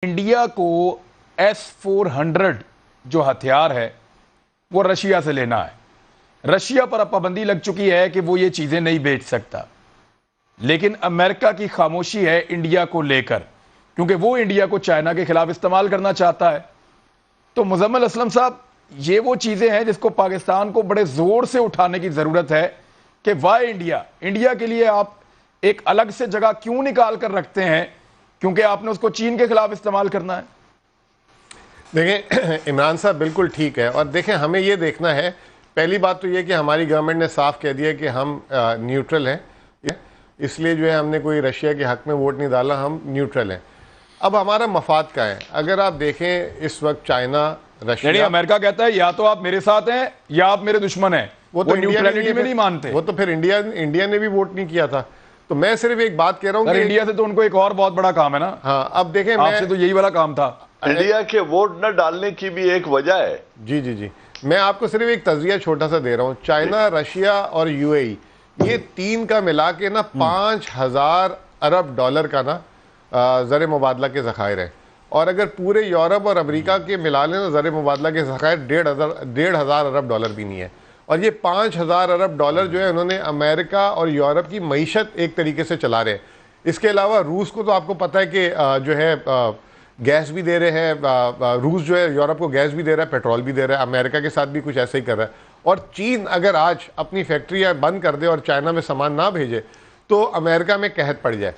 India को S-400 जो हथियार है वो रशिया से लेना है। रशिया पर अब पाबंदी लग चुकी है कि वो ये चीजें नहीं बेच सकता, लेकिन अमेरिका की खामोशी है इंडिया को लेकर, क्योंकि वो इंडिया को चाइना के खिलाफ इस्तेमाल करना चाहता है। तो मुजम्मिल असलम साहब, ये वो चीजें हैं जिसको पाकिस्तान को बड़े जोर से उठाने की जरूरत है कि वाई इंडिया के लिए आप एक अलग से जगह क्यों निकाल कर रखते हैं, क्योंकि आपने उसको चीन के खिलाफ इस्तेमाल करना है। देखें, इमरान साहब बिल्कुल ठीक है। और देखें, हमें ये देखना है, पहली बात तो ये कि हमारी गवर्नमेंट ने साफ कह दिया कि हम न्यूट्रल हैं, इसलिए जो है हमने कोई रशिया के हक में वोट नहीं डाला, हम न्यूट्रल हैं। अब हमारा मफाद का है। अगर आप देखें इस वक्त चाइना, रशिया, अमेरिका कहता है या तो आप मेरे साथ हैं या आप मेरे दुश्मन हैं। वो तो न्यूट्रलिटी में नहीं मानते। वो तो फिर इंडिया ने भी वोट नहीं किया था। तो मैं सिर्फ एक बात कह रहा हूँ, इंडिया से तो उनको एक और बहुत बड़ा काम है ना। हाँ, अब देखें, आपसे तो यही वाला काम था। इंडिया के वोट न डालने की भी एक वजह है। जी, मैं आपको सिर्फ एक तजरिया छोटा सा दे रहा हूँ। चाइना, रशिया और यूएई, ये तीन का मिला के ना 5,000 अरब डॉलर का ना ज़र मुबादला के ज़खायर है। और अगर पूरे यूरोप और अमेरिका के मिला लें ना ज़र मुबादला के ज़खायर 1,500 अरब डॉलर भी नहीं है। और ये 5,000 अरब डॉलर जो है उन्होंने अमेरिका और यूरोप की मईशत एक तरीके से चला रहे हैं। इसके अलावा रूस को तो आपको पता है कि जो है गैस भी दे रहे हैं। रूस जो है यूरोप को गैस भी दे रहा है, पेट्रोल भी दे रहा है। अमेरिका के साथ भी कुछ ऐसा ही कर रहा है। और चीन अगर आज अपनी फैक्ट्रियाँ बंद कर दे और चाइना में सामान ना भेजे तो अमेरिका में कहत पड़ जाए।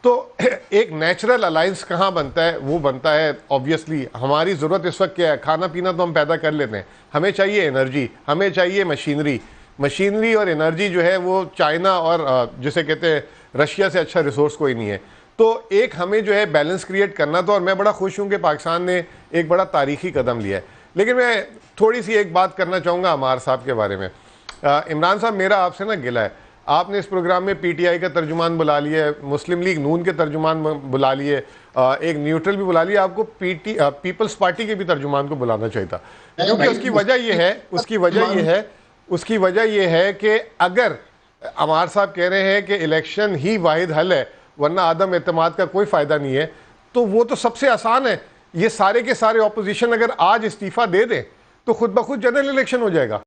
तो एक नेचुरल अलायंस कहाँ बनता है? वो बनता है ऑब्वियसली, हमारी ज़रूरत इस वक्त क्या है? खाना पीना तो हम पैदा कर लेते हैं, हमें चाहिए एनर्जी, हमें चाहिए मशीनरी और एनर्जी जो है वो चाइना और जिसे कहते हैं रशिया से अच्छा रिसोर्स कोई नहीं है। तो एक हमें जो है बैलेंस क्रिएट करना था। और मैं बड़ा खुश हूँ कि पाकिस्तान ने एक बड़ा तारीखी कदम लिया है। लेकिन मैं थोड़ी सी एक बात करना चाहूँगा अमार साहब के बारे में। इमरान साहब, मेरा आपसे ना गिला है, आपने इस प्रोग्राम में पीटीआई का तर्जुमान बुला लिया, मुस्लिम लीग नून के तर्जुमान बुला लिए, एक न्यूट्रल भी बुला लिया, आपको पीपल्स पार्टी के भी तर्जुमान को बुलाना चाहिए था। क्योंकि उसकी वजह यह है कि अगर अमार साहब कह रहे हैं कि इलेक्शन ही वाहिद हल है वरना आदम एतमाद का कोई फ़ायदा नहीं है, तो वो तो सबसे आसान है। ये सारे के सारे ऑपोजिशन अगर आज इस्तीफ़ा दे दें तो खुद ब खुद जनरल इलेक्शन हो जाएगा।